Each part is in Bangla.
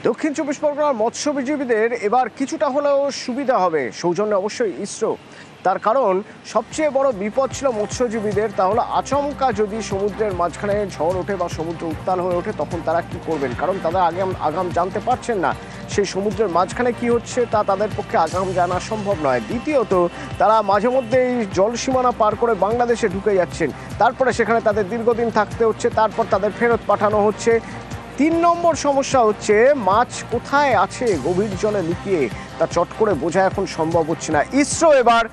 দক্ষিণ চব্বিশ পরগনার মৎস্যজীবীদের এবার কিছুটা হলেও সুবিধা হবে, সৌজন্যে অবশ্যই ইসরো। তার কারণ সবচেয়ে বড় বিপদ ছিল মৎস্যজীবীদের, তা হলো আচমকা যদি সমুদ্রের মাঝখানে ঝড় ওঠে বা সমুদ্র উত্তাল হয়ে ওঠে তখন তারা কি করবেন, কারণ তারা আগাম জানতে পারছেন না সেই সমুদ্রের মাঝখানে কি হচ্ছে, তা তাদের পক্ষে আগাম জানা সম্ভব নয়। দ্বিতীয়ত তারা মাঝে মধ্যেই জল সীমানা পার করে বাংলাদেশে ঢুকে যাচ্ছেন, তারপরে সেখানে তাদের দীর্ঘদিন থাকতে হচ্ছে, তারপর তাদের ফেরত পাঠানো হচ্ছে। 3 নম্বর সমস্যা হচ্ছে মাছ কোথায় আছে গভীর জলে লুকিয়ে, তা চট করে বোঝা এখন সম্ভব হচ্ছে না। ইসরো এবার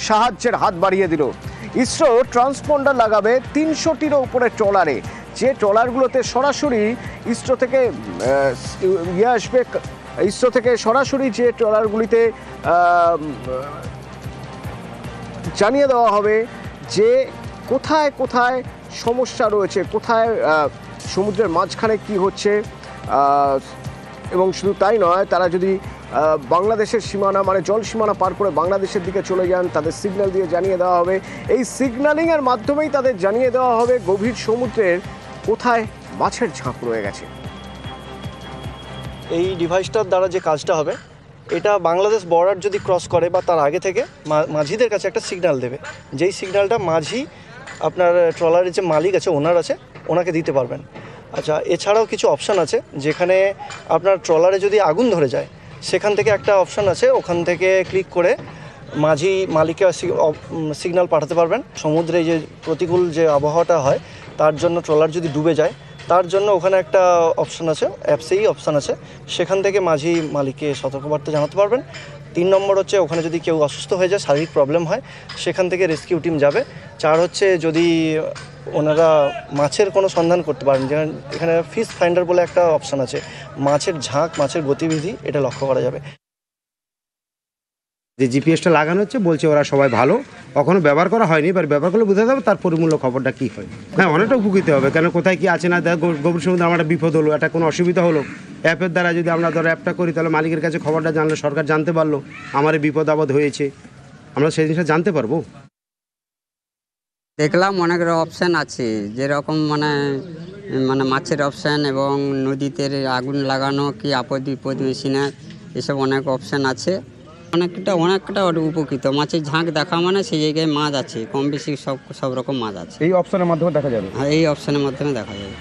সাহায্যের হাত বাড়িয়ে দিল। ইসরো ট্রান্সপন্ডার লাগাবে 300টিরও উপরে ট্রলারে, যে ট্রলারগুলোতে সরাসরি ইসরো থেকে আসবে। ইসরো থেকে সরাসরি যে ট্রলারগুলিতে জানিয়ে দেওয়া হবে যে কোথায় কোথায় সমস্যা রয়েছে, কোথায় সমুদ্রের মাঝখানে কি হচ্ছে। এবং শুধু তাই নয়, তারা যদি বাংলাদেশের সীমানা মানে জল সীমানা পার করে বাংলাদেশের দিকে চলে যান, তাদের সিগন্যাল দিয়ে জানিয়ে দেওয়া হবে। এই সিগন্যালিংয়ের মাধ্যমেই তাদের জানিয়ে দেওয়া হবে গভীর সমুদ্রের কোথায় মাছের ঝাঁক রয়ে গেছে। এই ডিভাইসটার দ্বারা যে কাজটা হবে, এটা বাংলাদেশ বর্ডার যদি ক্রস করে বা তার আগে থেকে মাঝিদের কাছে একটা সিগন্যাল দেবে, যেই সিগন্যালটা মাঝি আপনার ট্রলারের যে মালিক আছে, ওনার আছে, ওনাকে দিতে পারবেন। আচ্ছা, এছাড়াও কিছু অপশান আছে, যেখানে আপনার ট্রলারে যদি আগুন ধরে যায় সেখান থেকে একটা অপশান আছে, ওখান থেকে ক্লিক করে মাঝি মালিককে সিগন্যাল পাঠাতে পারবেন। সমুদ্রে যে প্রতিকূল যে আবহাওয়াটা হয় তার জন্য ট্রলার যদি ডুবে যায়, তার জন্য ওখানে একটা অপশান আছে, অ্যাপসেই অপশান আছে, সেখান থেকে মাঝি মালিককে সতর্কবার্তা জানাতে পারবেন। 3 নম্বর হচ্ছে ওখানে যদি কেউ অসুস্থ হয়ে যায়, শারীরিক প্রবলেম হয়, সেখান থেকে রেস্কিউ টিম যাবে। 4 হচ্ছে যদি ওনারা মাছের কোনো সন্ধান করতে পারেন, যেখানে এখানে ফিশ ফাইন্ডার বলে একটা অপশান আছে, মাছের ঝাঁক, মাছের গতিবিধি এটা লক্ষ্য করা যাবে। যে জিপিএসটা লাগানো হচ্ছে বলছে ওরা সবাই ভালো, কখনো ব্যবহার করা হয়নি, এবার ব্যবহার করলে বোঝা যাবে তার পরিমূল্য খবরটা কী হয়। হ্যাঁ, অনেকটা উপকৃত হবে, কেন কোথায় কী আছে না, গভীর সমুদ্রে আমার একটা বিপদ হলো, একটা কোনো অসুবিধা হলো, অ্যাপের দ্বারা যদি আমরা ধরো অ্যাপটা করি তাহলে মালিকের কাছে খবরটা জানলে সরকার জানতে পারলো আমার এই বিপদ আপদ হয়েছে, আমরা সেই জিনিসটা জানতে পারবো। দেখলাম অনেক অপশান আছে, যেরকম মানে মাছের অপশান এবং নদীতে আগুন লাগানো কি আপদ বিপদ মেশিনের, এসব অনেক অপশান আছে। অনেকটা উপকৃত। মাছের ঝাঁক দেখা মানে সেই জায়গায় মাছ আছে, কম বেশি সব রকম মাছ আছে। এই অপশনের মাধ্যমে দেখা যাবে। হ্যাঁ, এই অপশানের মাধ্যমে দেখা যাবে।